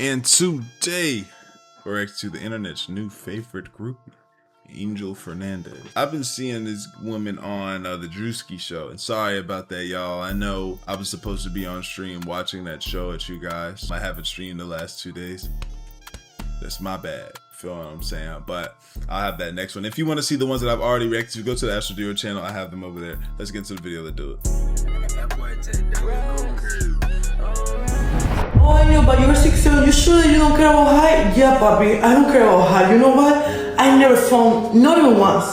And today, we're actually the internet's new favorite group, Angel Fernandez. I've been seeing this woman on the Drewski show, and sorry about that, y'all. I know I was supposed to be on stream watching that show at you guys. I haven't streamed the last 2 days. That's my bad. Feel what I'm saying? But I'll have that next one. If you want to see the ones that I've already reacted to, go to the Astral Dior channel. I have them over there. Let's get to the video. Let's do it. Oh, I know, but you're 6'7". You sure that you don't care about height? Yeah, papi, I don't care about height. You know what? I never found, not even once,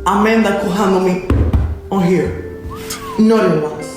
a man that could handle me on here. Not even once.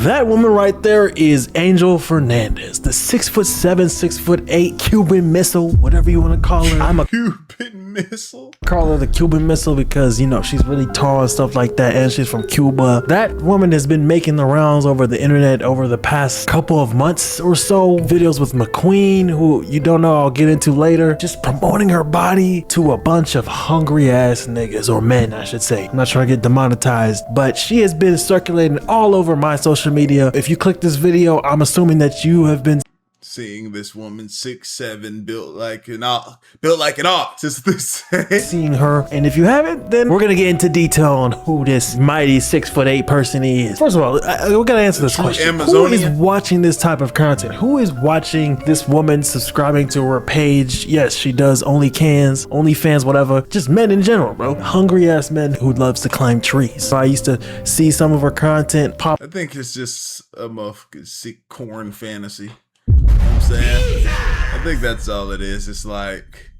That woman right there is Angel Fernandez, the 6'7", 6'8" Cuban missile, whatever you want to call her. I'm a Cuban missile? Call her the Cuban missile because, you know, she's really tall and stuff like that, and she's from Cuba. That woman has been making the rounds over the internet over the past couple of months or so. Videos with McQueen, who you don't know, I'll get into later, just promoting her body to a bunch of hungry ass niggas, or men I should say. I'm not trying to get demonetized, but she has been circulating all over my social media. If you click this video, I'm assuming that you have been seeing this woman 6'7", built like an ox, as they say. Seeing her, and if you haven't, then we're gonna get into detail on who this mighty 6'8" person is. First of all, we gotta answer this question: who is watching this type of content? Who is watching this woman, subscribing to her page? Yes, she does OnlyFans, whatever. Just men in general, bro. Hungry ass men who loves to climb trees. So I used to see some of her content pop. I think it's just a motherfucking sick corn fantasy. You know what I'm saying? I think that's all it is. It's like,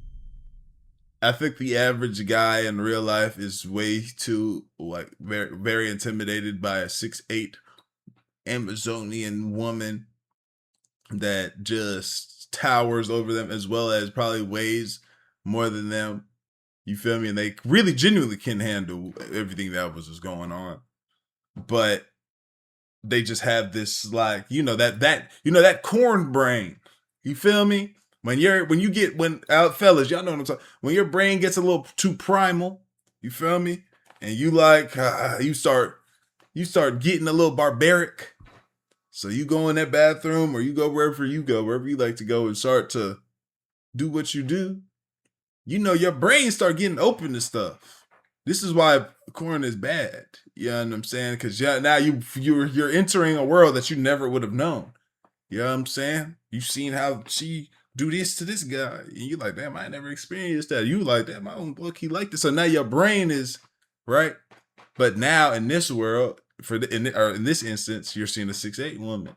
I think the average guy in real life is way too, like, very, very intimidated by a 6'8" Amazonian woman that just towers over them, as well as probably weighs more than them. You feel me? And they really genuinely can handle everything that was going on. But they just have this, like, that corn brain. You feel me? When fellas, y'all know what I'm talking. When your brain gets a little too primal, you feel me? And you like, you start getting a little barbaric. So you go in that bathroom, or you go wherever you like to go, and start to do what you do. You know, your brain start getting open to stuff. This is why corn is bad. You know what I'm saying? Because now you're entering a world that you never would have known. You know what I'm saying? You've seen how she do this to this guy, and you're like, damn, I never experienced that. You like, damn, my own book, he like this. So now your brain is right. But now in this world, in this instance, you're seeing a 6'8" woman,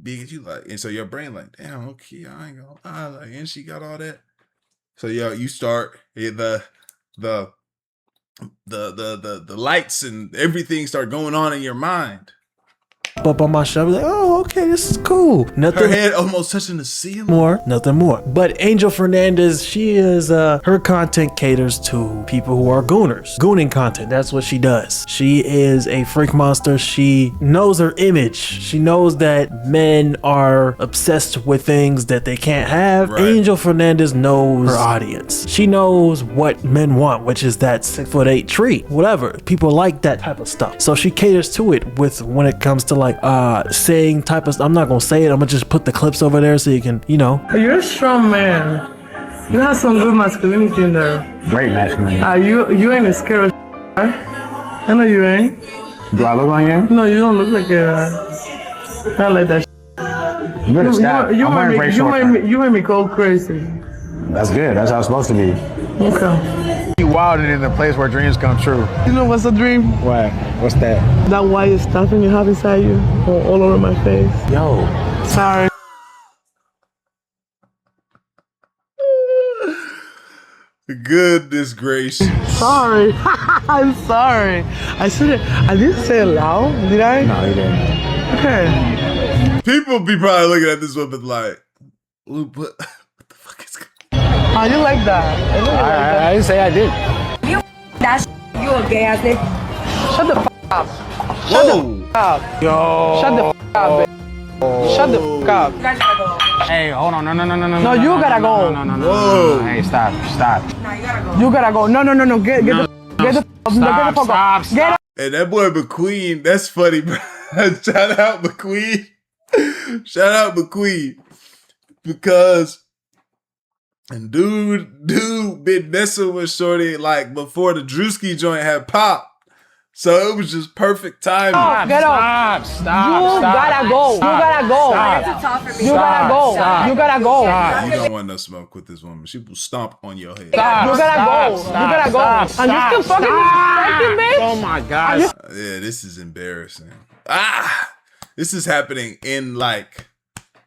big as you like, and so your brain like, damn, okay, I ain't gonna lie, like, and she got all that. So you start the lights and everything start going on in your mind. Up on my shoulder, like, oh, okay, this is cool. Nothing. Her head almost touching the ceiling. Nothing more. But Angel Fernandez, she is, her content caters to people who are gooners. Gooning content, that's what she does. She is a freak monster. She knows her image. She knows that men are obsessed with things that they can't have. Right. Angel Fernandez knows her audience. She knows what men want, which is that 6'8" tree, whatever. People like that type of stuff. So she caters to it when it comes to, like, saying type of, I'm not gonna say it, I'm gonna just put the clips over there so you can, you know. You're a strong man. You have some good masculinity in there. Great masculinity. You ain't scared of I know you ain't. Do I look like you? No, you don't look like not like that. You made me go crazy. That's good. That's how it's supposed to be. Okay. You wilded in a place where dreams come true. You know what's a dream? What? What's that? That white stuff you have inside you, all over my face. Yo. Sorry. Goodness gracious. Sorry. I'm sorry. I didn't say it loud, did I? No, you didn't. Okay. People be probably looking at this woman like, what the fuck is going on? I didn't like that. I didn't say I did. You a gay ass nigga. Shut the f up. Shut the f up. Yo. Shut the f up, babe. Shut the f up. You guys gotta go. Hey, hold on. No. No, you gotta go. No. Whoa. Hey, stop. No, you gotta go. You gotta go. No. Get the fuck up. Stop. And that boy McQueen, that's funny, bro. Shout out McQueen. Shout out McQueen. Because and dude been messing with Shorty like before the Drewski joint had popped. So it was just perfect timing. Get up. Stop. You gotta go. You gotta go. You gotta go. You gotta go. You don't want no smoke with this woman. She will stomp on your head. You gotta go. You gotta go. And you still fucking disrespecting me? Oh my God. Yeah, this is embarrassing. This is happening in like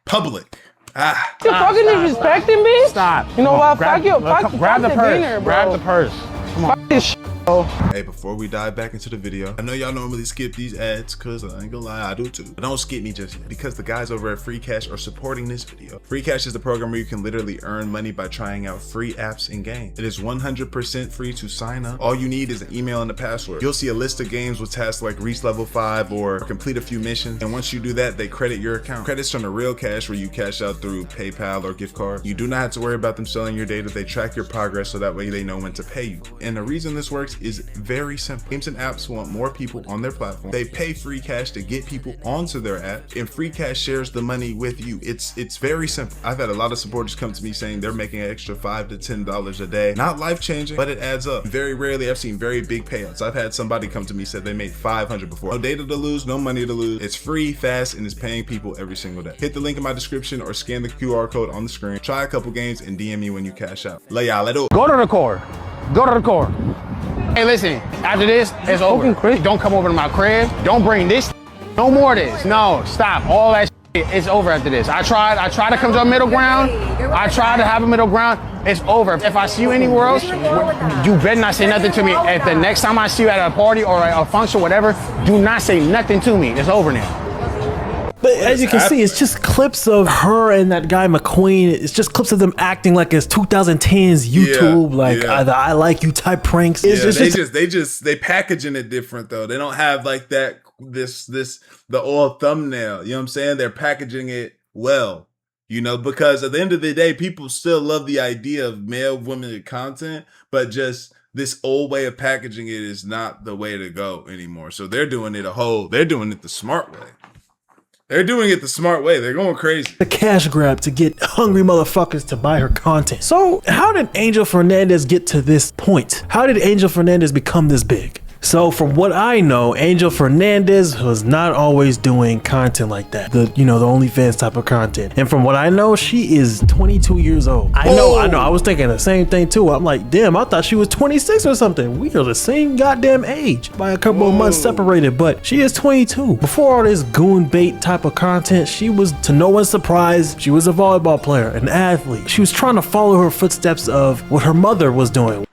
public. You fucking disrespecting me? Stop. You know what? Fuck you. Grab the purse. Grab the purse. Fuck this shit, bro. Hey, before we dive back into the video, I know y'all normally skip these ads because I ain't gonna lie, I do too. But don't skip me just yet because the guys over at Free Cash are supporting this video. Free Cash is the program where you can literally earn money by trying out free apps in game. It is 100% free to sign up. All you need is an email and a password. You'll see a list of games with tasks like reach level 5 or complete a few missions. And once you do that, they credit your account. Credits from the real cash where you cash out through PayPal or gift card. You do not have to worry about them selling your data. They track your progress so that way they know when to pay you. And the reason this works is very simple. Games and apps want more people on their platform. They pay Free Cash to get people onto their app, and Free Cash shares the money with you. It's very simple. I've had a lot of supporters come to me saying they're making an extra $5 to $10 a day. Not life-changing, but it adds up. Very rarely I've seen very big payouts. I've had somebody come to me said they made $500 before. No data to lose, no money to lose. It's free, fast, and it's paying people every single day. Hit the link in my description or scan the QR code on the screen. Try a couple games and DM me when you cash out. Lay out, let it Go to the core. Go to the core. Hey, listen, after this, it's over. Don't come over to my crib. Don't bring this. No more of this. No, stop. All that shit. It's over after this. I tried to come to a middle ground. I tried to have a middle ground. It's over. If I see you anywhere else, you better not say nothing to me. If the next time I see you at a party or a function, whatever, do not say nothing to me. It's over now. But as you can see, it's just clips of her and that guy McQueen. It's just clips of them acting like it's 2010s YouTube, I like you type pranks. It's they packaging it different though. They don't have like that the old thumbnail. You know what I'm saying? They're packaging it well. You know, because at the end of the day, people still love the idea of male women content, but just this old way of packaging it is not the way to go anymore. So they're doing it the smart way. They're doing it the smart way. They're going crazy. The cash grab to get hungry motherfuckers to buy her content. So how did Angel Fernandez get to this point? How did Angel Fernandez become this big? So from what I know, Angel Fernandez was not always doing content like that. The OnlyFans type of content. And from what I know, she is 22 years old. I know. I was thinking the same thing too. I'm like, damn, I thought she was 26 or something. We are the same goddamn age by a couple of months separated, but she is 22. Before all this goon bait type of content, she was, to no one's surprise, she was a volleyball player, an athlete. She was trying to follow her footsteps of what her mother was doing.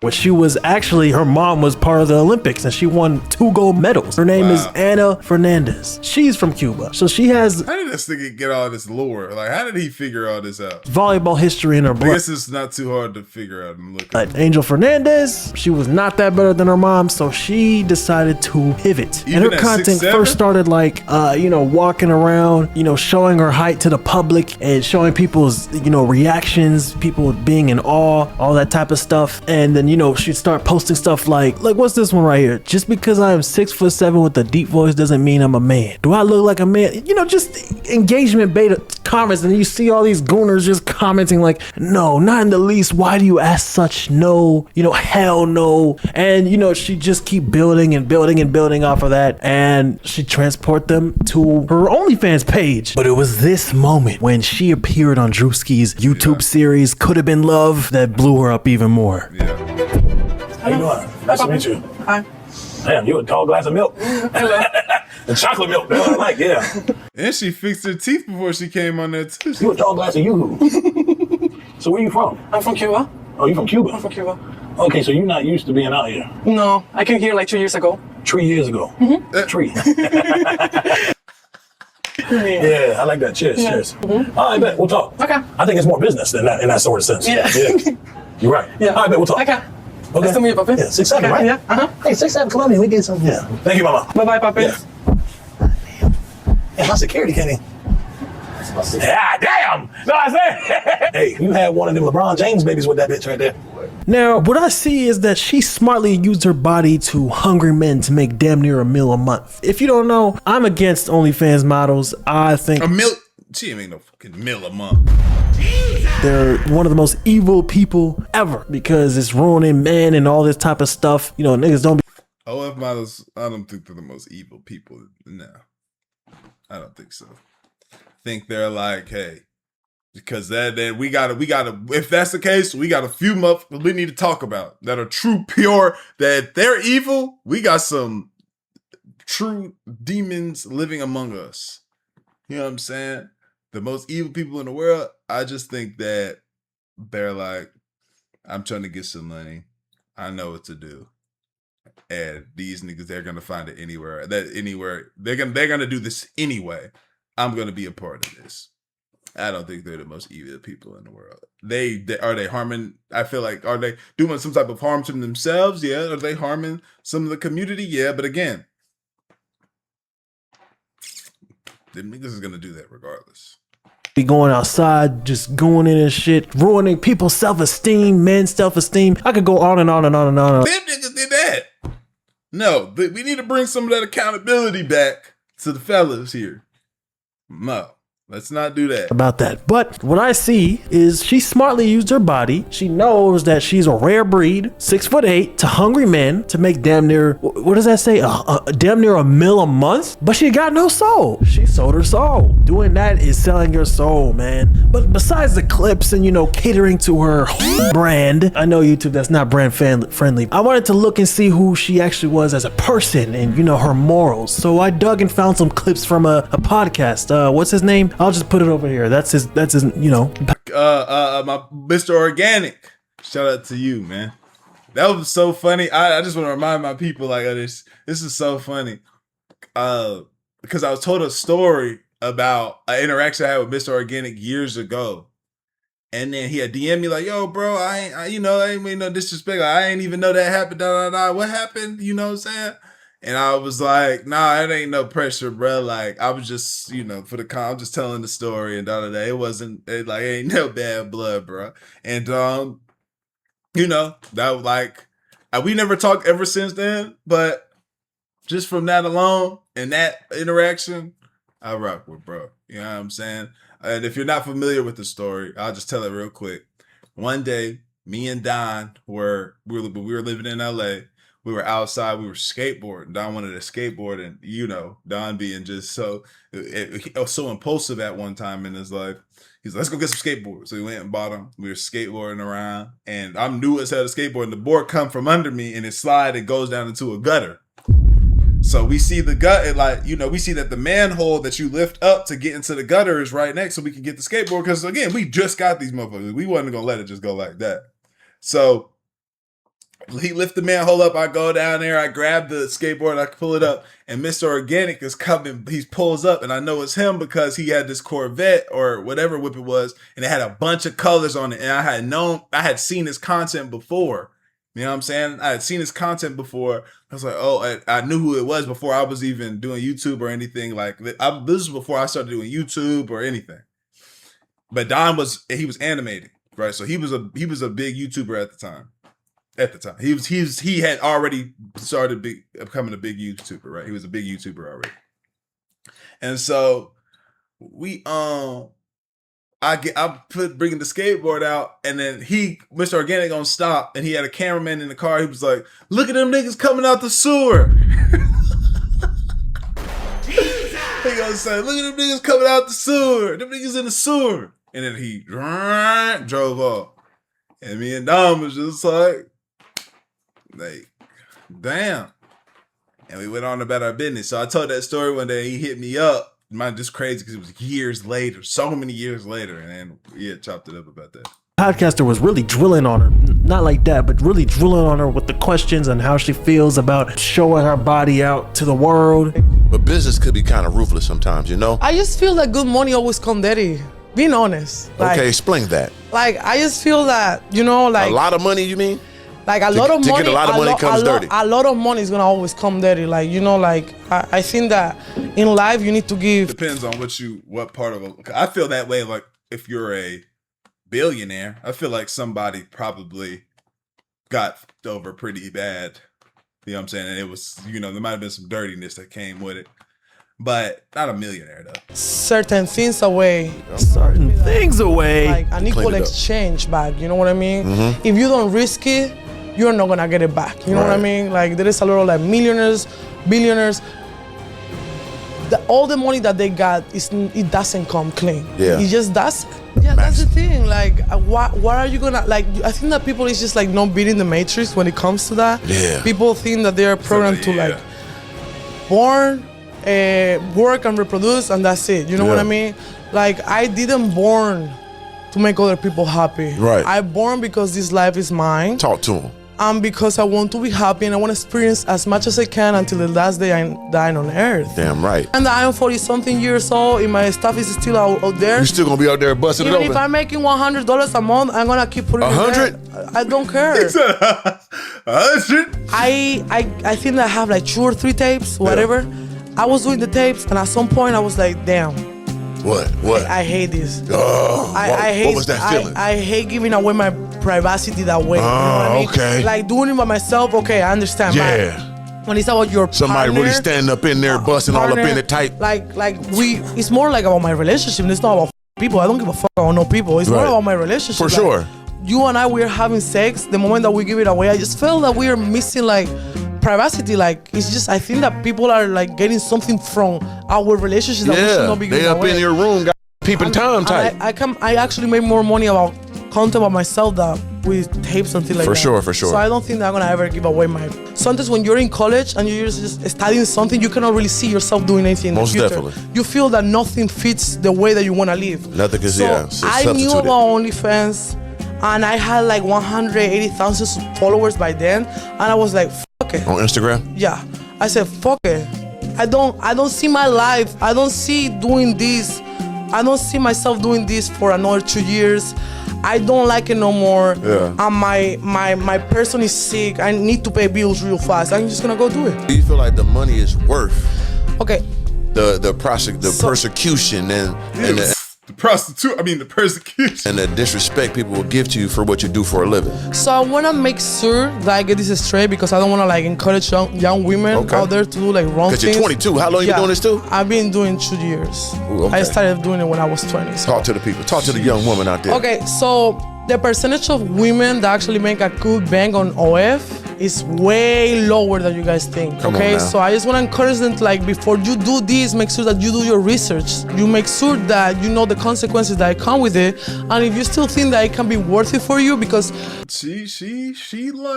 But she was actually, her mom was part of the Olympics and she won 2 gold medals. Her name is Ana Fernandez. She's from Cuba. So she has... How did this nigga get all this lore? Like, how did he figure all this out? Volleyball history in her blood. I guess it's not too hard to figure out. I'm looking. Angel Fernandez, she was not that better than her mom, so she decided to pivot. Even and her content first started like, walking around, showing her height to the public and showing people's, reactions, people being in awe, all that type of stuff. And then, she'd start posting stuff like what's this one right here? Just because I am 6'7" with a deep voice doesn't mean I'm a man. Do I look like a man? Just engagement beta comments, and you see all these gooners just commenting like, no, not in the least. Why do you ask such? No, hell no. And she just keep building and building and building off of that, and she transport them to her OnlyFans page. But it was this moment when she appeared on Drewski's YouTube series Could Have Been Love that blew her up even more. How you doing? Nice to meet you. Hi. Damn, you a tall glass of milk. Hello. The chocolate milk, that's what I like, yeah. And she fixed her teeth before she came on there too. You a tall glass of yoo-hoo. So where you from? I'm from Cuba. Oh, you from Cuba? I'm from Cuba. Okay, so you're not used to being out here. No, I came here like 2 years ago. 3 years ago. Tree. Yeah, I like that. Cheers, cheers. All right, bet, we'll talk. Okay. I think it's more business than that in that sort of sense. Yeah. You're right. Yeah. All right, bet, we'll talk. Okay. Okay. Nice to meet you, Papi. Yeah, 6'7", okay, right? Yeah. Hey, 6'7", Columbia, we get some. Yeah. Thank you, Mama. Bye-bye, Papi. Yeah. Hey, my security came in. Yeah, damn! No, I said, hey, you had one of them LeBron James babies with that bitch right there. Now, what I see is that she smartly used her body to hungry men to make damn near a meal a month. If you don't know, I'm against OnlyFans models. I think a meal. She ain't make no fucking meal a month. they're one of the most evil people ever because it's ruining men and all this type of stuff. You know, niggas don't be. OF models, I don't think they're the most evil people. No, I don't think so. I think they're like, hey, because that we gotta. If that's the case, we got a few months we need to talk about that are true, pure. That they're evil. We got some true demons living among us. You know what I'm saying? The most evil people in the world. I just think that they're like, I'm trying to get some money. I know what to do. And these niggas, they're gonna find it anywhere. They're gonna do this anyway. I'm gonna be a part of this. I don't think they're the most evil people in the world. Are they harming? I feel like, are they doing some type of harm to themselves? Yeah. Are they harming some of the community? Yeah. But again, the niggas is gonna do that regardless. Be going outside, just going in and shit, ruining people's self-esteem, men's self-esteem. I could go on and on and on and on. Them niggas did that. No, we need to bring some of that accountability back to the fellas here. No, let's not do that. About that. But what I see is she smartly used her body. She knows that she's a rare breed, 6'8", to hungry men to make damn near, what does that say? Damn near a meal a month? But she got no soul. She sold her soul. Doing that is selling your soul, man. But besides the clips and, you know, catering to her brand, I know YouTube, that's not brand friendly. I wanted to look and see who she actually was as a person and, you know, her morals. So I dug and found some clips from a podcast. What's his name? I'll just put it over here. That's his, you know. My Mr. Organic. Shout out to you, man. That was so funny. I just want to remind my people like this. This is so funny. Because I was told a story about an interaction I had with Mr. Organic years ago. And then he had DM me like, yo, bro, I ain't mean no disrespect. Like, I ain't even know that happened. What happened? You know what I'm saying? And I was like, nah, it ain't no pressure, bro. Like, I was just, you know, I'm just telling the story and it ain't no bad blood, bro. And, you know, that was like, we never talked ever since then, but just from that alone and that interaction, I rock with bro. You know what I'm saying? And if you're not familiar with the story, I'll just tell it real quick. One day, me and Don we were living in LA. We were outside, we were skateboarding. Don wanted to skateboard, and you know, Don being just so impulsive at one time in his life. He's like, let's go get some skateboards. So we went and bought them. We were skateboarding around, and I'm new as hell to skateboard. And the board come from under me, and it slide and goes down into a gutter. So we see the gut, we see that the manhole that you lift up to get into the gutter is right next, so we can get the skateboard. Because again, we just got these motherfuckers. We wasn't gonna let it just go like that. So he lift the manhole up, I go down there, I grab the skateboard, I pull it up, and Mr. Organic is coming, he pulls up, and I know it's him because he had this Corvette or whatever whip it was, and it had a bunch of colors on it, and I had seen his content before. You know what I'm saying? I had seen his content before. I was like, oh, I knew who it was before I was even doing YouTube or anything. Like, this was before I started doing YouTube or anything. But Don was animating, right? So he was a big YouTuber at the time. He had already started becoming a big YouTuber, right? He was a big YouTuber already. And so I bringing the skateboard out, and then Mr. Organic gonna stop, and he had a cameraman in the car. He was like, look at them niggas coming out the sewer. He gonna say, look at them niggas coming out the sewer. Them niggas in the sewer. And then he drove off. And me and Dom was just like, damn. And we went on about our business. So I told that story one day. He hit me up. Mine just crazy because it was years later, so many years later. And then we had chopped it up about that. Podcaster was really drilling on her. Not like that, but really drilling on her with the questions and how she feels about showing her body out to the world. But business could be kind of ruthless sometimes, you know? I just feel that good money always come dirty. Being honest. Okay, explain that. Like, I just feel that, you know, like... A lot of money, you mean? Like, a lot of money... To get a lot of money comes dirty. A lot of money is going to always come dirty. Like, you know, like, I think that in life you need to give... Depends on what part of it. I feel that way, like, if you're a billionaire, I feel like somebody probably got over pretty bad. You know what I'm saying? And it was, you know, there might have been some dirtiness that came with it. But not a millionaire, though. Certain things away. Certain things away. Like an equal exchange back. You know what I mean? If you don't risk it, you're not gonna get it back. You know what I mean? Like there is a lot of like millionaires, billionaires. All the money that they got, it doesn't come clean. Yeah. It just doesn't. Yeah, that's the thing. Like, what are you gonna like? I think that people is just like not beating the matrix when it comes to that. Yeah. People think that they are programmed to like born, work and reproduce, and that's it. You know what I mean? Like, I didn't born to make other people happy. Right. I born because this life is mine. Talk to him. And because I want to be happy and I want to experience as much as I can until the last day I'm dying on earth. Damn right. And I am 40-something years old and my stuff is still out there. You still gonna be out there busting it Even open? if I'm making $100 a month, I'm gonna keep putting it there. 100? I don't care. 100? I think I have like 2 or 3 tapes, whatever. I was doing the tapes and at some point I was like, damn. What? I hate this. Oh, I hate, what was that feeling? I hate giving away my privacy that way. You know what I mean? Okay. Like doing it by myself, okay, I understand. Yeah. But when it's about your Somebody partner, really standing up in there, busting all up in it tight. It's more like about my relationship. It's not about people. I don't give a fuck about no people. It's more about my relationship. For like, sure. You and I, we're having sex. The moment that we give it away, I just felt that we're missing like privacy. Like it's just, I think that people are like getting something from our relationship that we should not be giving they up away. in your room, got peeping Tom tight. I actually make more money about content about myself than with tapes and things like that. For sure. So I don't think that I'm gonna ever give away my. Sometimes when you're in college and you're just studying something, you cannot really see yourself doing anything in the future. Definitely. You feel that nothing fits the way that you wanna live. Nothing can I knew about OnlyFans, and I had like 180,000 followers by then, and I was like, fuck it. On Instagram? Yeah. I said, fuck it. I don't see my life. I don't see doing this. I don't see myself doing this for another 2 years. I don't like it no more. Yeah. And my person is sick. I need to pay bills real fast. I'm just gonna go do it. Do you feel like the money is worth Okay. the persecution and The persecution and the disrespect people will give to you for what you do for a living? So I wanna make sure that I get this straight because I don't wanna like encourage young women out there to do like wrong things. Because you're 22. How long you been doing this too? I've been doing 2 years. Ooh, okay. I started doing it when I was 20. So. Talk to the people. Talk to the young woman out there. Okay, so the percentage of women that actually make a good bang on OF is way lower than you guys think. Come on now. So I just want to encourage them to, like, before you do this, make sure that you do your research. You make sure that you know the consequences that come with it, and if you still think that it can be worth it for you, because she thinks, you know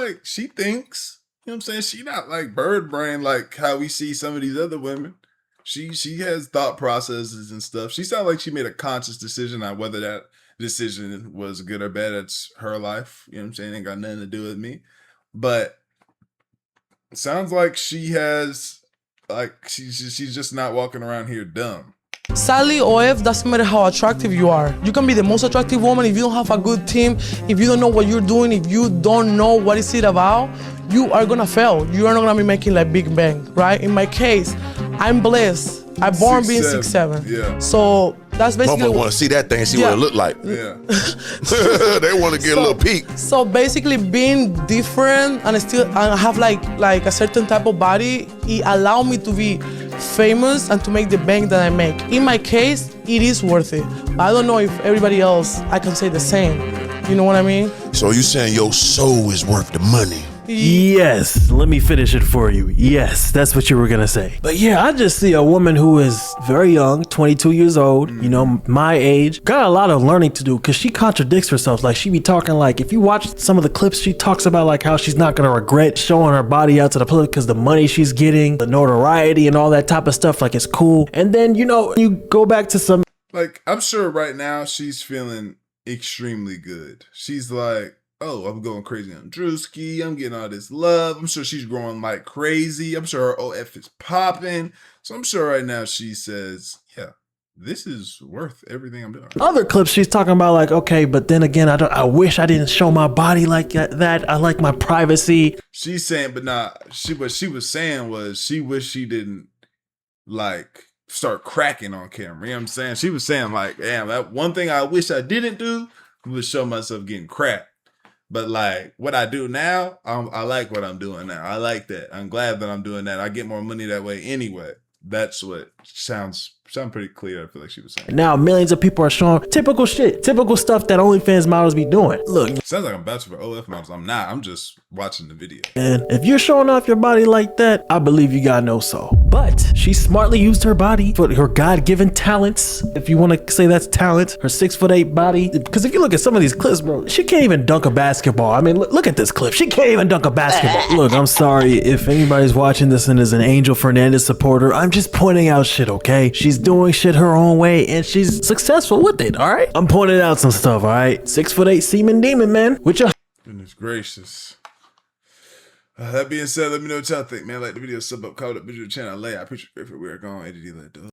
what I'm saying? She not like bird brain like how we see some of these other women. She has thought processes and stuff. She sounds like she made a conscious decision on whether that decision was good or bad. It's her life. You know what I'm saying? Ain't got nothing to do with me. But it sounds like she has, like, she's just not walking around here dumb. sadly, OF doesn't matter how attractive you are. You can be the most attractive woman if you don't have a good team, if you don't know what you're doing, if you don't know what is it about, you are gonna fail. You are not gonna be making like big bang, right? In my case, I'm blessed. I born being 6'7". Yeah. So that's basically. Motherfuckers want to see that thing and see what it look like. Yeah. They want to get a little peek. So basically, being different and still have like a certain type of body, it allowed me to be famous and to make the bank that I make. In my case, it is worth it. I don't know if everybody else, I can say the same. You know what I mean? So you saying your soul is worth the money? Yes, let me finish it for you. Yes, that's what you were gonna say. But yeah, I just see a woman who is very young, 22 years old, you know, my age, got a lot of learning to do because she contradicts herself. Like she be talking like, if you watch some of the clips, she talks about like how she's not gonna regret showing her body out to the public because the money she's getting, the notoriety and all that type of stuff, like it's cool. And then, you know, you go back to some. Like, I'm sure right now she's feeling extremely good. She's like, oh, I'm going crazy on Drewski. I'm getting all this love. I'm sure she's growing like crazy. I'm sure her OF is popping. So I'm sure right now she says, yeah, this is worth everything I'm doing. Other clips, she's talking about like, okay, but then again, I wish I didn't show my body like that. I like my privacy. She's saying, but nah, what she was saying was she wished she didn't like start cracking on camera. You know what I'm saying? She was saying like, damn, that one thing I wish I didn't do was show myself getting cracked. But like what I do now, I like what I'm doing now. I like that. I'm glad that I'm doing that. I get more money that way anyway. That's what sounds pretty clear. I feel like she was saying. Now millions of people are showing typical shit, typical stuff that OnlyFans models be doing. Look, Sounds like I'm vouching for OF models. I'm not. I'm just watching the video. and if you're showing off your body like that, I believe you got no soul. But she smartly used her body for her God-given talents, if you want to say that's talent, her 6'8" body. Because if you look at some of these clips, bro, she can't even dunk a basketball. I mean, look at this clip. She can't even dunk a basketball. Look, I'm sorry if anybody's watching this and is an Angel Fernandez supporter. I'm just pointing out shit, okay? She's doing shit her own way and she's successful with it, all right? I'm pointing out some stuff, all right? 6'8" semen demon, man. With your Goodness gracious. That being said, let me know what y'all think, man. Like the video, sub up, comment up, visual channel, lay. I appreciate it. We're going. ADD, let